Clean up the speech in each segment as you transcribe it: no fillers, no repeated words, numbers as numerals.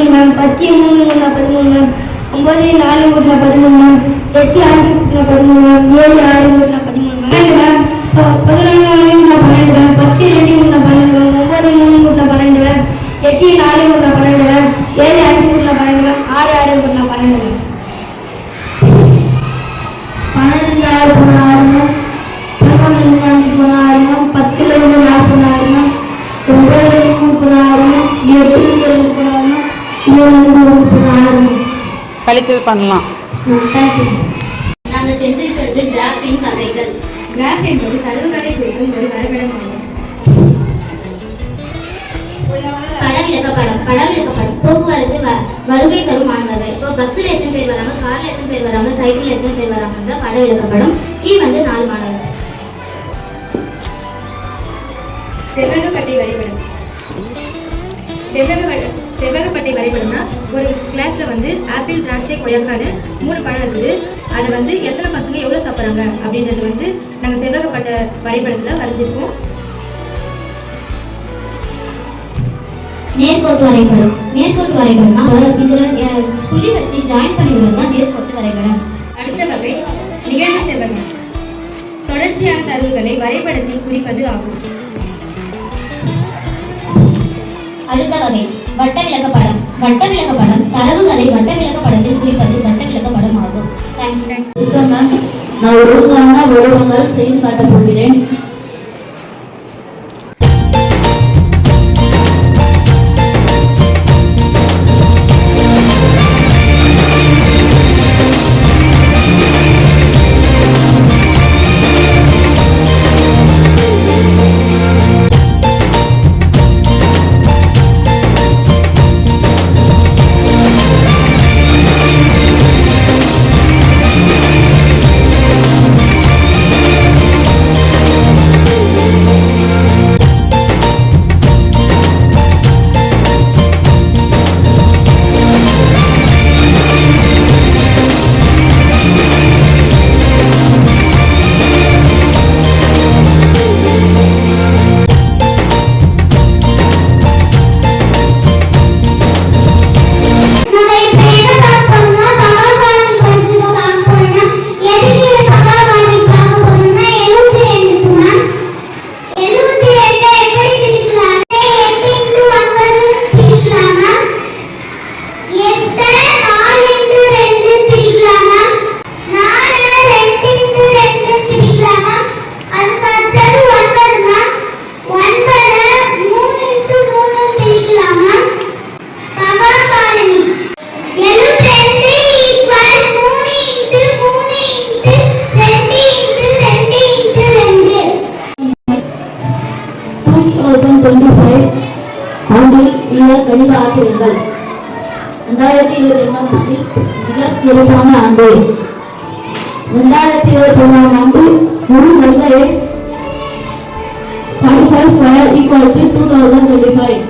13 ma'am. 10 3 கூட்டினா 13 ma'am. 9 4 கூட்டினா 13 ma'am. 8 5 கூட்டினா 13 மேம். 7 6 கூட்டினா 13 மேம். 12 மேம். 11 4 கூட்டினா 12 மேம். 10 2 கூட்டினா 12 மேம். 9 3 கூட்டினா 12 மேம். 8 4 கூட்டினா 12 மேம். 7 5 கூட்டினா 12 மேம். 6 6 கூட்டினா 12 மேம். 12 6 போனா 6 மேம். 11 5 போனா 6 மேம். 10 4 போனா 6 மேம். 9 3 போனா 6 மேம். 8 2 போனா 6 மேம். 7 2 போனா 6 மேம். கழித்தல் பண்ணலாம். நாங்கள் செஞ்சிருக்கிறது கிராஃபின் வகைகள். கிராஃப் என்பது தரவுகளை குறிக்கும் ஒரு வரைபடமாகும். படம் போக்குவரத்து வருகை தரும் மாணவர்கள். இப்போ பஸ்ஸில் எத்தனை பேர் வராங்க, கார்ல எத்தனை பேர் வராங்க, சைக்கிள் எத்தனை பேர் வராங்க, படம் விளக்கப்படம். கீ வந்து 4 மாணவர்கள். செவ்வகப்பட்டை வரைபடம். செவ்வகப்பட்டை வரைபடம்னா ஒரு கிளாஸ்ல வந்து ஆப்பிள், திராட்சை, கொய்யாக்கான்னு 3 பழம் இருக்குது. அதை வந்து எத்தனை பசங்க எவ்வளோ சாப்பிட்றாங்க அப்படின்றது வந்து நாங்கள் செவ்வகப்பட்ட வரைபடத்தில் வரைஞ்சிருக்கோம். நேர்கோட்டு வரைபடம்னா இதுல புள்ளி வச்சு ஜாயின் பண்ணி விடுறது தான் நேர்கோட்டு வரைபடம். அடுத்த வகை நிகழ்வு செவ்வகம். தொடர்ச்சியான தரவுகளை வரைபடத்தில் குறிப்பது ஆகும். அடுத்த வகை வட்ட விளக்கப்படம். தரவுகளை வட்ட விளக்கப்படத்தில் குறிப்பது வட்ட விளக்கப்படம் ஆகும். நான் ஒழுங்கான வடிவங்கள் செய்து காட்டப் போகிறேன். கணித ஆசிரியர்கள் 2022ஆம் ஆண்டில் மிக சிறப்பான ஆண்டு. 2021ஆம் ஆண்டு முழு வருகை 45 square equal to 2025.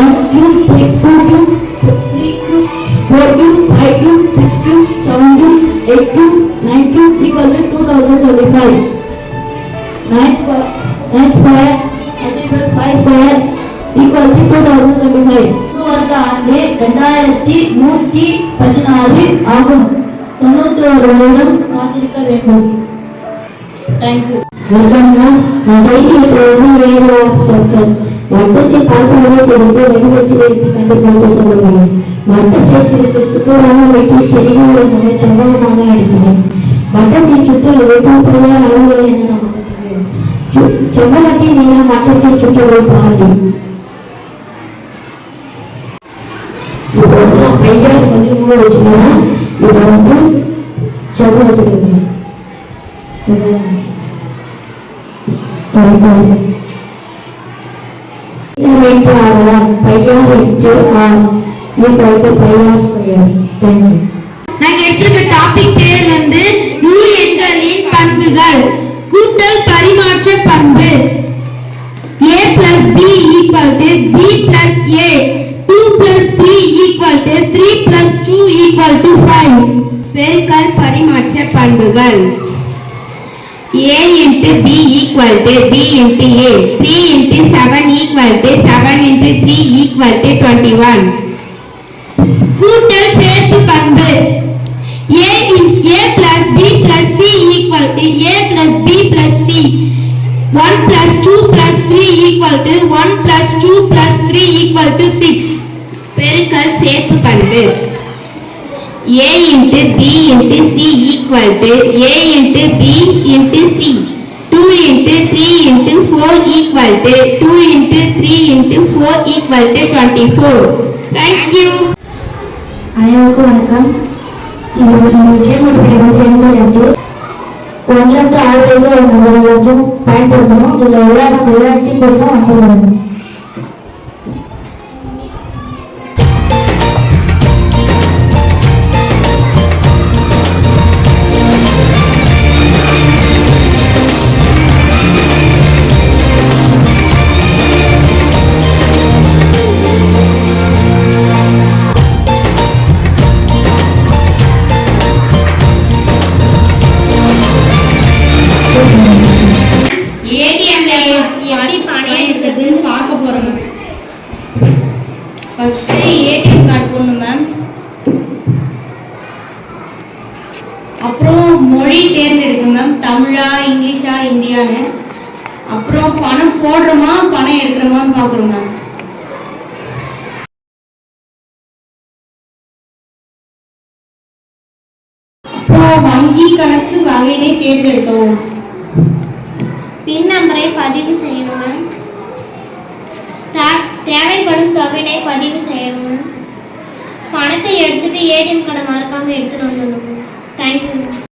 1 cube, 2 cube, 3 cube, 4 cube, 5 cube, 6 cube, 7 cube, 8 cube, 9 cube equal to 2025. 9 square, 5 square equal to 2025. வருட ஆண்டு 2116 ஆகும். 91 வருடம் காத்திருக்க வேண்டும். தேங்க்யூ. நான் செய்திருக்கிறது ஏரோ ஆஃப் சர்க்கிள். வட்டத்தை பார்ப்பதை தெரிந்து வடிவத்தில் எடுத்து கண்டுபிடித்து சொல்லுங்கள். வட்டத்தை சுற்றுலாக வைத்து தெரிவுகளை மிக செவ்வகமாக இருக்கிறேன். வட்டத்தை சுற்றி வெவ்வேறு அளவுகள் என நமக்கு தெரியும். செவ்வகத்தின் நீளம் வட்டத்தை சுற்றி வைப்பாது. இப்போ வந்து நான் பையன் வந்து மூணு வச்சுன்னா இதை வந்து செவ்வகத்துக்கு ஆகலாம். பையார் என்று பையார் ஸ்கொயர். நாங்க எடுத்துக்க டாபிக் பேர் வந்து முழு எண்களின் பண்புகள். கூட்டல் பரிமாற்ற பண்பு. a plus b equal to b plus a. 2 plus 3 equal to 3 plus 2 equal to 5. பெருக்கல் பரிமாற்ற பண்புகள். a into b equal to b into a. 3 into 7 equal to 7 into 3 equal to 21. கூட்டல் சேர்ப்பு பண்பு a plus b plus c equal to a plus b plus c 1 plus 2 plus 3 equal to 1 plus 2 plus 3 equal to 6 பெருக்கல் சேர்ப்பு பண்பு a into b into c equal to a into b into c 2 into 3 into 4 equal to 2 into 3 into 4 equal to 24 thank you அனைவருக்கும் வணக்கம். ஒன்றிலிருந்து 6 பயன்படுத்தணும். இதுல எல்லாத்தையும் போடணும் வந்து பார்க்க போறோம். ஃபர்ஸ்ட் ஏடிஎம் கார்டு போடணும் மேம். அப்புறம் மொழி தேர்ந்தெடுக்கணும் மேம். தமிழா இங்கிலீஷா இந்தியான்னு. அப்புறம் பணம் போடுறோமா பணம் எடுக்கிறோமான்னு பார்க்குறோம் மேம். அப்புறம் வங்கி கணக்கு வகையினை தேர்ந்தெடுக்கவும். பின் நம்பரை பதிவு செய்யணும் மேம். தேவைப்படும் தொகையினை பதிவு செய்யணும். பணத்தை எடுத்துட்டு ஏடிஎம் கார்டை மறக்காம எடுத்துட்டு வந்துடணும். Thank you ma'am.